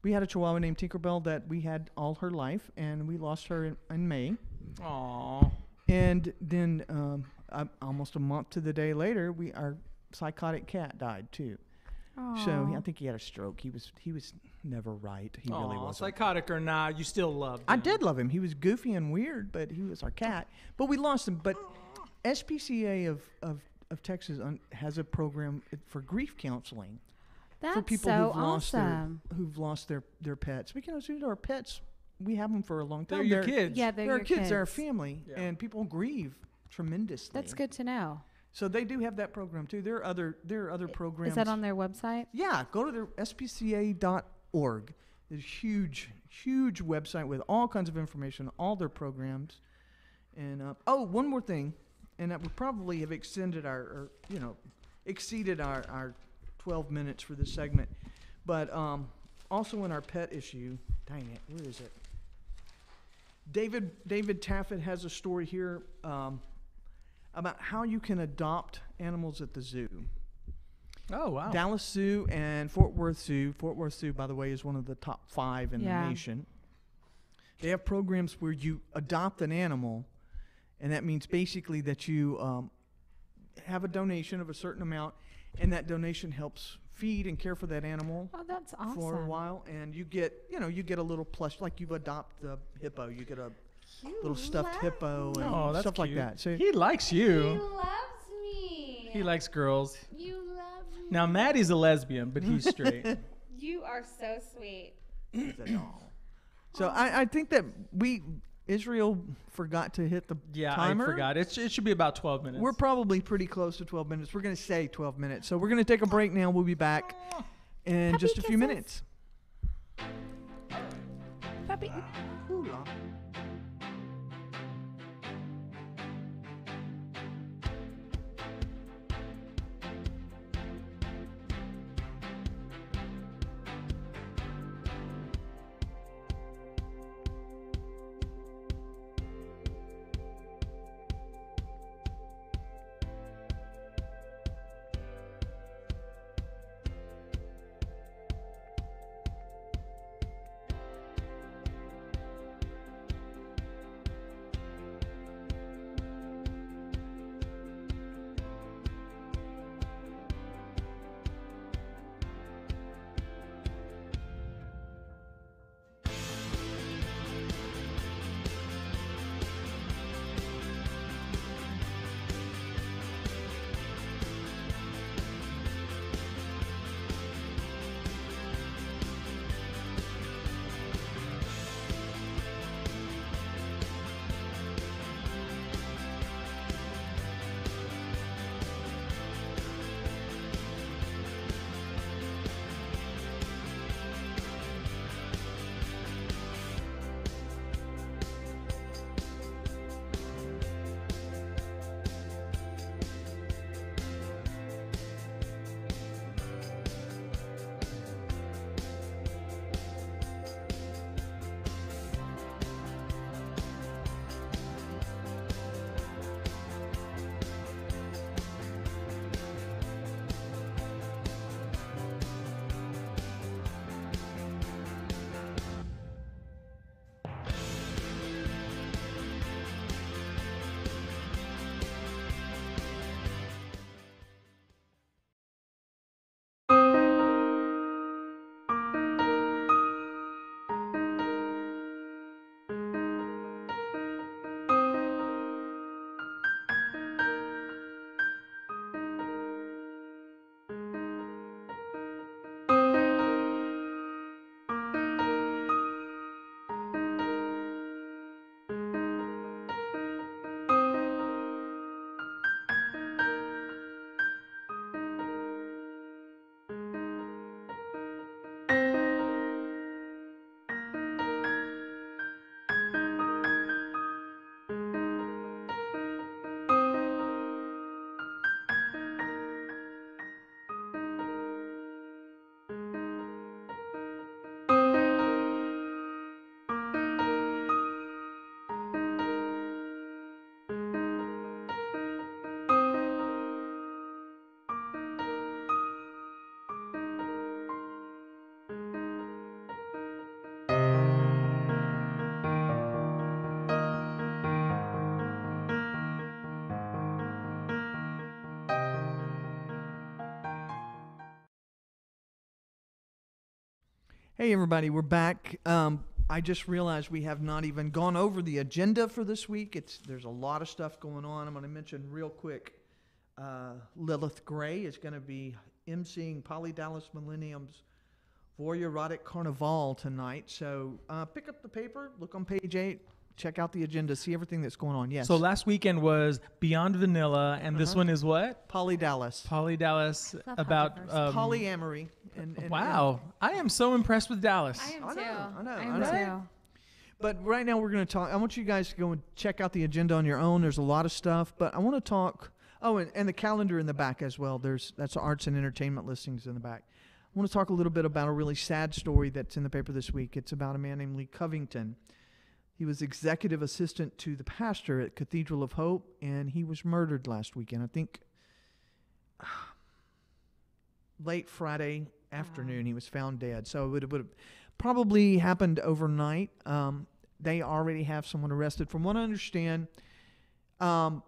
We had a Chihuahua named Tinkerbell that we had all her life, and we lost her in May. Aww. And then almost a month to the day later, our psychotic cat died too. So I think he had a stroke. He was never right. He really Aw, wasn't. psychotic or not, you still love I him. did love him. He was goofy and weird, but he was our cat. But we lost him. But SPCA of Texas has a program for grief counseling That's for people so who've awesome. lost their pets. Because our pets, we have them for a long time. They're your kids. Yeah, they're our your kids. They're our family, Yeah. and people grieve tremendously. That's good to know. So they do have that program too. There are other programs. Is that on their website? Yeah, go to their spca.org. There's a huge website with all kinds of information, all their programs. And one more thing, and that would probably have exceeded our 12 minutes for this segment. But also in our pet issue, dang it, where is it? David Taffet has a story here about how you can adopt animals at the zoo. Oh, wow. Dallas Zoo and Fort Worth Zoo. Fort Worth Zoo, by the way, is one of the top 5 in the nation. They have programs where you adopt an animal, and that means basically that you have a donation of a certain amount, and that donation helps feed and care for that animal Oh, that's awesome. for a while, and you get a little plush, like you adopt the hippo, you get a little stuffed hippo and Oh, that's stuff like cute. that. So He likes you. loves me. He likes girls. You love me. Now, Maddie's a lesbian, but he's straight. You are so sweet. So I think that Israel forgot to hit the Yeah, timer. I forgot. It should be about 12 minutes. We're probably pretty close to 12 minutes. We're going to say 12 minutes. So we're going to take a break now. We'll be back in just a few kisses. minutes. Puppy. Hula. Hey, everybody, we're back. I just realized we have not even gone over the agenda for this week. There's a lot of stuff going on. I'm going to mention real quick. Lilith Gray is going to be emceeing Polly Dallas Millennium's Voyeurotic Carnival tonight. So pick up the paper, look on page 8, check out the agenda, see everything that's going on. Yes. So last weekend was Beyond Vanilla, and this one is what? Polly Dallas. Polly Dallas Love about how Polyamory. And wow, I am so impressed with Dallas. I am I too. know, I am I know. too. But right now we're going to talk. I want you guys to go and check out the agenda on your own. There's a lot of stuff, but I want to talk. Oh, and the calendar in the back as well. That's arts and entertainment listings in the back. I want to talk a little bit about a really sad story that's in the paper this week. It's about a man named Lee Covington. He was executive assistant to the pastor at Cathedral of Hope, and he was murdered last weekend. I think late Friday afternoon he was found dead. So it would have probably happened overnight. They already have someone arrested. From what I understand, some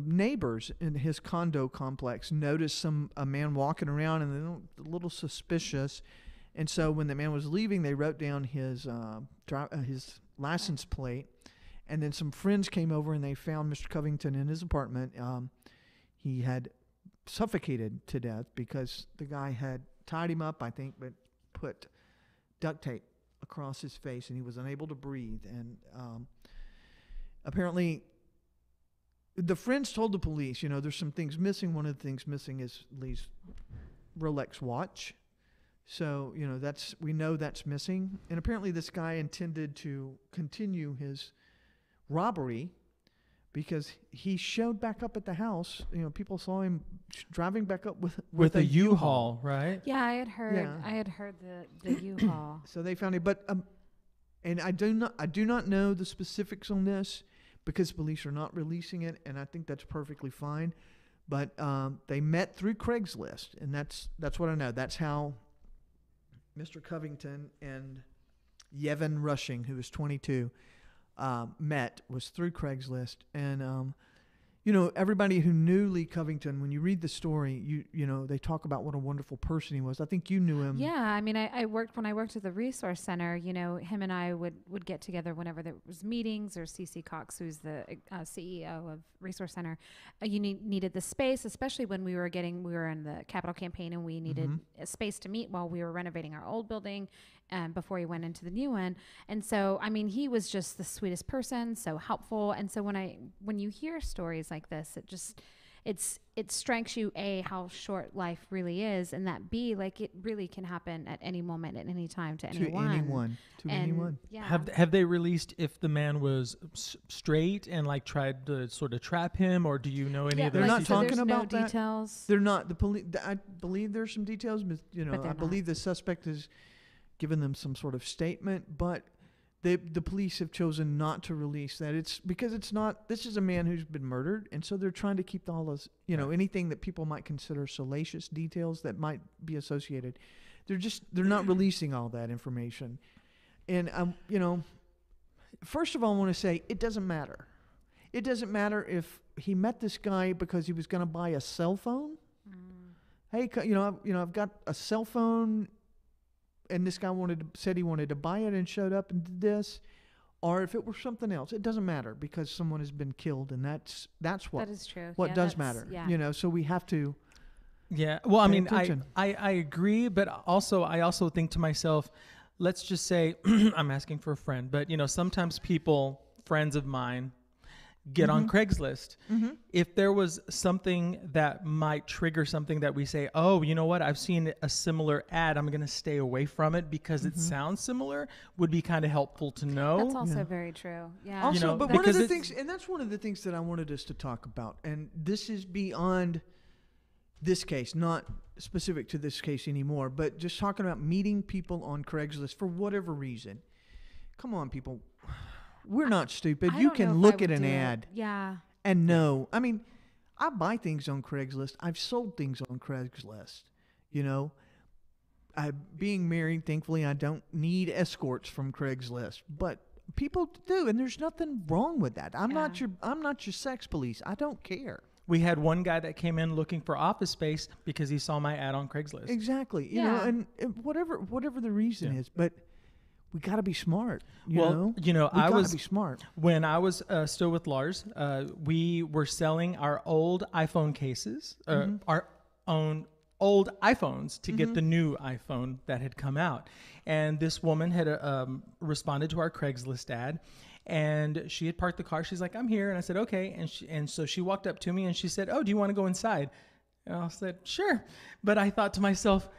neighbors in his condo complex noticed a man walking around, and they were a little suspicious. And so when the man was leaving, they wrote down his license plate. And then some friends came over, and they found Mr. Covington in his apartment. He had suffocated to death because the guy had tied him up, I think, but put duct tape across his face, and he was unable to breathe. And apparently the friends told the police, there's some things missing. One of the things missing is Lee's Rolex watch. So, we know that's missing. And apparently this guy intended to continue his robbery because he showed back up at the house. People saw him driving back up with a U-Haul, right? Yeah, I had heard. Yeah. I had heard the U-Haul. So they found it, but and I do not know the specifics on this because police are not releasing it, and I think that's perfectly fine. But they met through Craigslist, and that's what I know. That's how Mr. Covington and Yevon Rushing, who was 22, met, was through Craigslist. And everybody who knew Lee Covington, when you read the story, they talk about what a wonderful person he was. I think you knew him. Yeah, I mean, when I worked at the Resource Center, him and I would get together whenever there was meetings, or CC Cox, who's the CEO of Resource Center. You needed the space, especially when we were in the capital campaign, and we needed a space to meet while we were renovating our old building before he went into the new one. And so, I mean, he was just the sweetest person, so helpful. And so when you hear stories like this, it strikes you, A, how short life really is, and that, B, like, it really can happen at any moment, at any time, to anyone. To anyone. Yeah. Have they released if the man was straight and like tried to sort of trap him, or do you know any of They're those not details? talking about no that. details. They're not. The police. I believe there's some details, but But I believe the suspect has given them some sort of statement, but the police have chosen not to release that. It's because it's not. This is a man who's been murdered, and so they're trying to keep all those, anything that people might consider salacious details that might be associated. They're not releasing all that information. And first of all, I want to say it doesn't matter. It doesn't matter if he met this guy because he was going to buy a cell phone. Hey, I've got a cell phone, and this guy said he wanted to buy it and showed up and did this, or if it were something else. It doesn't matter because someone has been killed, and that's what That is true. what Yeah, does that's- matter. yeah. So we have to. Yeah. Well, I Pay mean, attention. I agree, but I also think to myself, let's just say I'm asking for a friend, but sometimes friends of mine, get on Craigslist. If there was something that might trigger something that we say, oh, you know what, I've seen a similar ad, I'm going to stay away from it because it sounds similar, would be kind of helpful to know. That's also very true. Yeah. Also, but one of because the it's- things, and that's one of the things that I wanted us to talk about, and this is beyond this case, not specific to this case anymore, but just talking about meeting people on Craigslist for whatever reason. Come on, people. We're not stupid. I You don't know can if I look would at an do it. ad Yeah. and know. I mean, I buy things on Craigslist. I've sold things on Craigslist. Being married, thankfully, I don't need escorts from Craigslist, but people do, and there's nothing wrong with that. I'm not your sex police. I don't care. We had one guy that came in looking for office space because he saw my ad on Craigslist. Exactly. You know, Yeah. and whatever the reason is, but we got to be smart. You Well, know, you know, we I gotta was be smart. when I was still with Lars. We were selling our old iPhone cases, our own old iPhones to get the new iPhone that had come out. And this woman had responded to our Craigslist ad, and she had parked the car. She's like, "I'm here," and I said, "Okay." And so she walked up to me and she said, "Oh, do you want to go inside?" And I said, "Sure," but I thought to myself,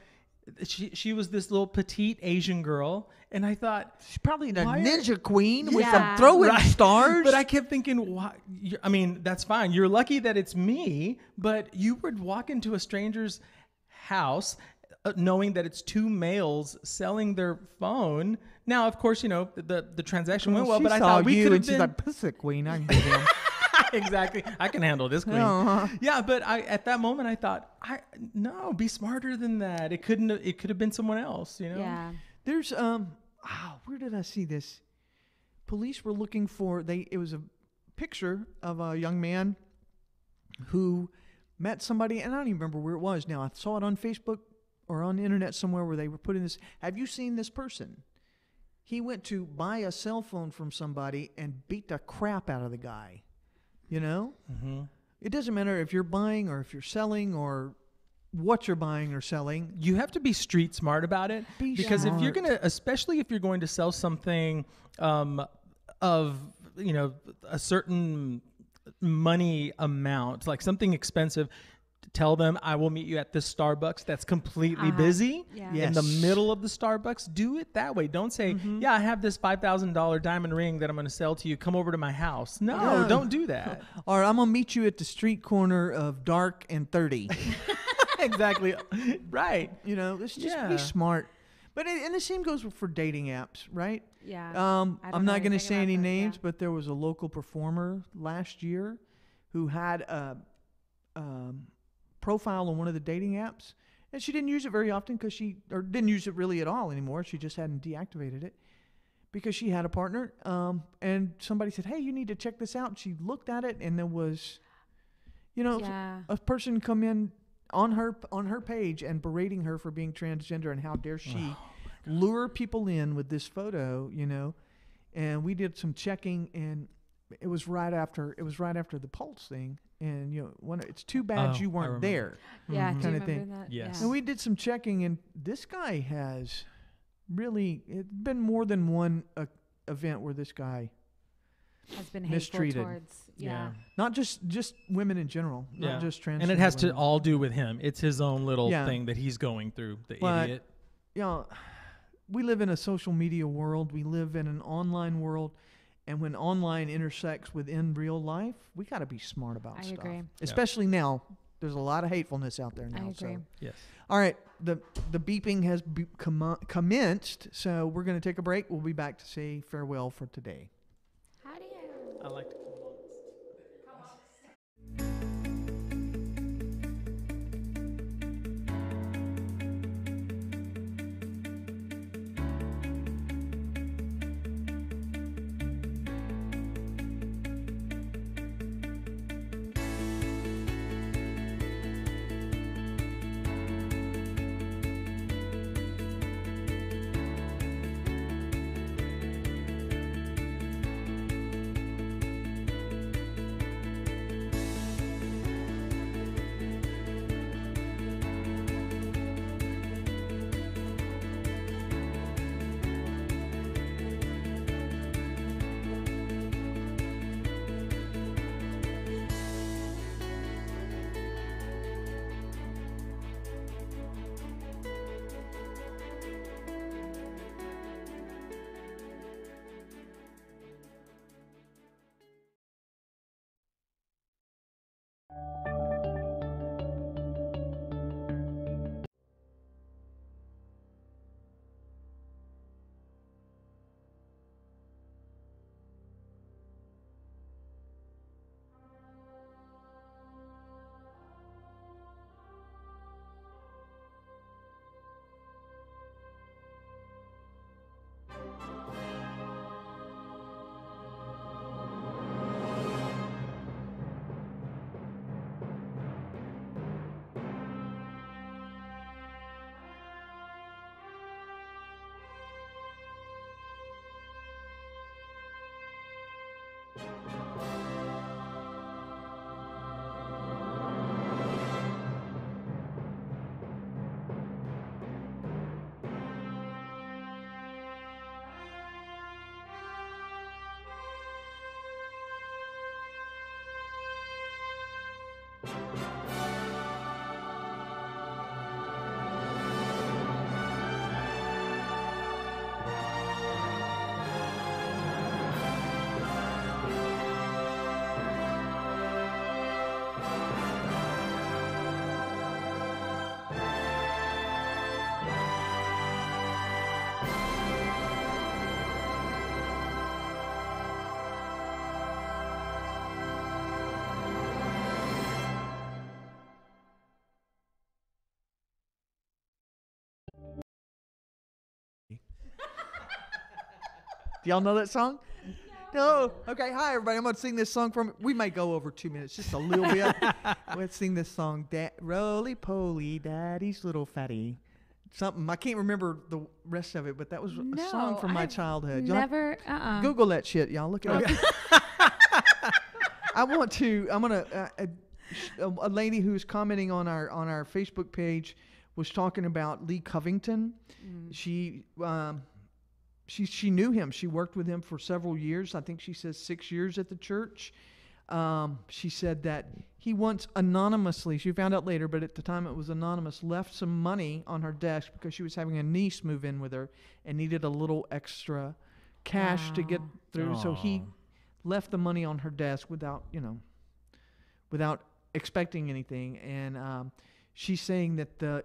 she was this little petite Asian girl, and I thought, She's probably the Why are- ninja queen with Yeah. some throwing Right. stars. But I kept thinking, why? I mean, that's fine. You're lucky that it's me, but you would walk into a stranger's house knowing that it's two males selling their phone. Now, of course, you know, the transaction went well, she but I saw thought we you could have and she's been... like, "Pussy queen, I can get him." Exactly. I can handle this queen. Uh-huh. Yeah, but at that moment I thought, no, be smarter than that. It could have been someone else, you know? Yeah. There's where did I see this? Police were looking for it was a picture of a young man who met somebody, and I don't even remember where it was now. I saw it on Facebook or on the internet somewhere where they were putting this. Have you seen this person? He went to buy a cell phone from somebody and beat the crap out of the guy. You know? Mm-hmm. It doesn't matter if you're buying or if you're selling or what you're buying or selling. You have to be street smart about it, because if you're smart. especially if you're going to sell something of, you know, a certain money amount, like something expensive, tell them, I will meet you at this Starbucks that's completely busy Yeah. in the Yes. middle of the Starbucks. Do it that way. Don't say, yeah, I have this $5,000 diamond ring that I'm going to sell to you. Come over to my house. No, Yeah. don't do that. Or I'm going to meet you at the street corner of Dark and 30. Exactly. Right. You know, let's just Yeah. be smart. But and the same goes for dating apps, right? Yeah. I don't I'm know not going to anything say about any those, names, yeah. but there was a local performer last year who had a profile on one of the dating apps, and she didn't use it very often or didn't use it really at all anymore. She just hadn't deactivated it because she had a partner. And somebody said, "Hey, you need to check this out." And she looked at it, and there was, you know, Yeah. a person come in on her page and berating her for being transgender, and how dare she lure people in with this photo, you know. And we did some checking, and it was right after the Pulse thing, and you know, it's too bad Oh, you I weren't remember. there. Yeah. Do you Kinda remember thing. that? Yes. And we did some checking, and this guy has really, it's been more than one event where this guy, Has been hateful mistreated. towards. Yeah. not just women in general, not just trans. And it has to all do with him. It's his own little Yeah. thing that he's going through, the But- idiot. You know, we live in a social media world. We live in an online world. And when online intersects within real life, we got to be smart about I stuff. agree. Especially now. There's a lot of hatefulness out there I now. agree. So. Yes. All right. The beeping has commenced. So we're going to take a break. We'll be back to say farewell for today. How do you? I like to. Do y'all know that song? No. Okay. Hi, everybody. I'm going to sing this song from. We might go over 2 minutes, just a little bit. Let's sing this song. Roly poly, daddy's little fatty. Something. I can't remember the rest of it, but that was a song from my childhood. Never. Google that shit, y'all. Look it up. I'm gonna. A lady who's commenting on our Facebook page was talking about Lee Covington. She knew him. She worked with him for several years. I think she says 6 years at the church. She said that he once anonymously, she found out later, but at the time it was anonymous, left some money on her desk because she was having a niece move in with her and needed a little extra cash to get through. So he left the money on her desk without expecting anything. And she's saying that the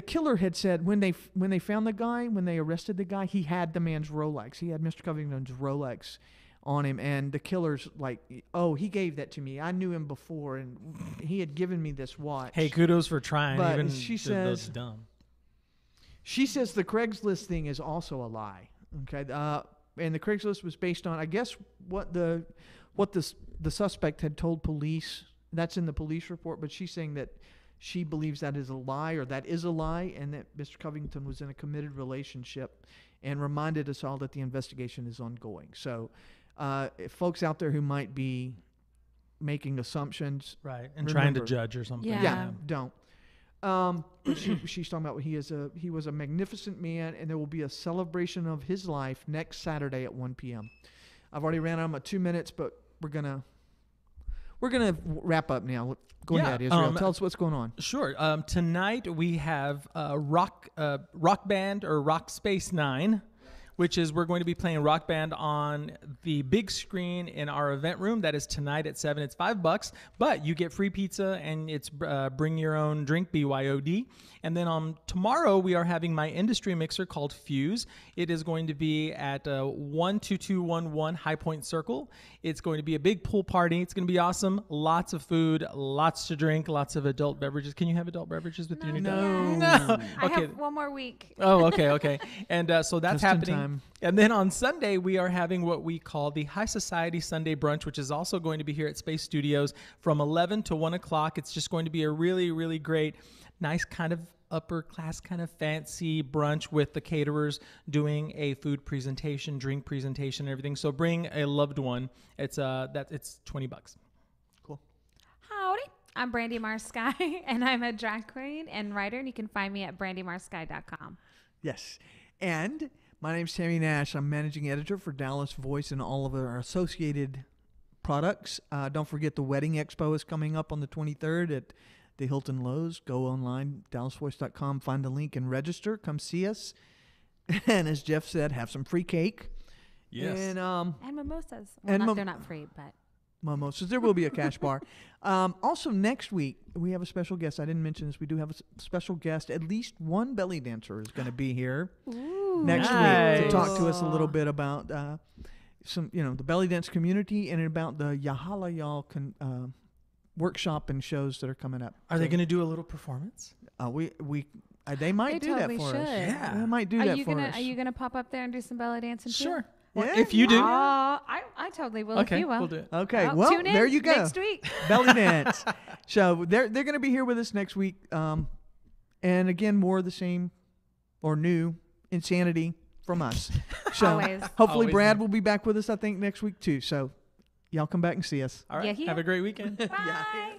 killer had said when they found the guy, when they arrested the guy, he had the man's Rolex. He had Mr. Covington's Rolex on him, and the killer's like, "Oh, he gave that to me. I knew him before, and he had given me this watch." Hey, kudos for trying. But even she though says it's dumb. She says the Craigslist thing is also a lie. Okay, and the Craigslist was based on, I guess, what the suspect had told police. That's in the police report, but she's saying that she believes that is a lie, or that is a lie, and that Mr. Covington was in a committed relationship, and reminded us all that the investigation is ongoing. So, if folks out there who might be making assumptions, Right, and trying to judge or something. Yeah. don't. But she's talking about he was a magnificent man, and there will be a celebration of his life next Saturday at 1 p.m. I've already ran out of my 2 minutes, but we're gonna wrap up now. Go ahead, Israel. Tell us what's going on. Sure. Tonight we have rock band or Rock Spayse 9, which is we're going to be playing Rock Band on the big screen in our event room. That is tonight at 7. It's $5, but you get free pizza, and it's bring your own drink, BYOD. And then tomorrow we are having my industry mixer called Fuse. It is going to be at 12211 High Point Circle. It's going to be a big pool party. It's going to be awesome. Lots of food, lots to drink, lots of adult beverages. Can you have adult beverages with your new dog? No. I have one more week. Oh, okay. And so that's Just in happening. time. And then on Sunday, we are having what we call the High Society Sunday Brunch, which is also going to be here at Spayse Studios from 11 to 1 o'clock. It's just going to be a really, really great, nice kind of upper class, kind of fancy brunch with the caterers doing a food presentation, drink presentation, and everything. So bring a loved one. It's $20. Cool. Howdy. I'm Brandy Marsky, and I'm a drag queen and writer, and you can find me at brandymarsky.com. Yes. And my name's Tammy Nash. I'm managing editor for Dallas Voice and all of our associated products. Don't forget the Wedding Expo is coming up on the 23rd at the Hilton Lowe's. Go online, dallasvoice.com, find the link and register. Come see us. And as Jeff said, have some free cake. Yes. And mimosas. Well, And they're not free, but mimosas. There will be a cash bar. Also, next week, we have a special guest. I didn't mention this. We do have a special guest. At least one belly dancer is going to be here next week to talk to us a little bit about the belly dance community and about the Yahala Y'all workshop and shows that are coming up. Are they going to do a little performance? They might do totally that for should. us. Yeah. They might do that for us. Are you gonna pop up there and do some belly dancing too? Sure. Yeah. If you do. I totally will Okay, if you will. we'll do it. Okay, Oh, well, tune in there you go. next week. Belly dance. So they're going to be here with us next week. And again, more of the same or new insanity from us. So Always. hopefully Always Brad new. will be back with us, I think, next week too. So y'all come back and see us. All right. Yeah. Have a great weekend. Bye.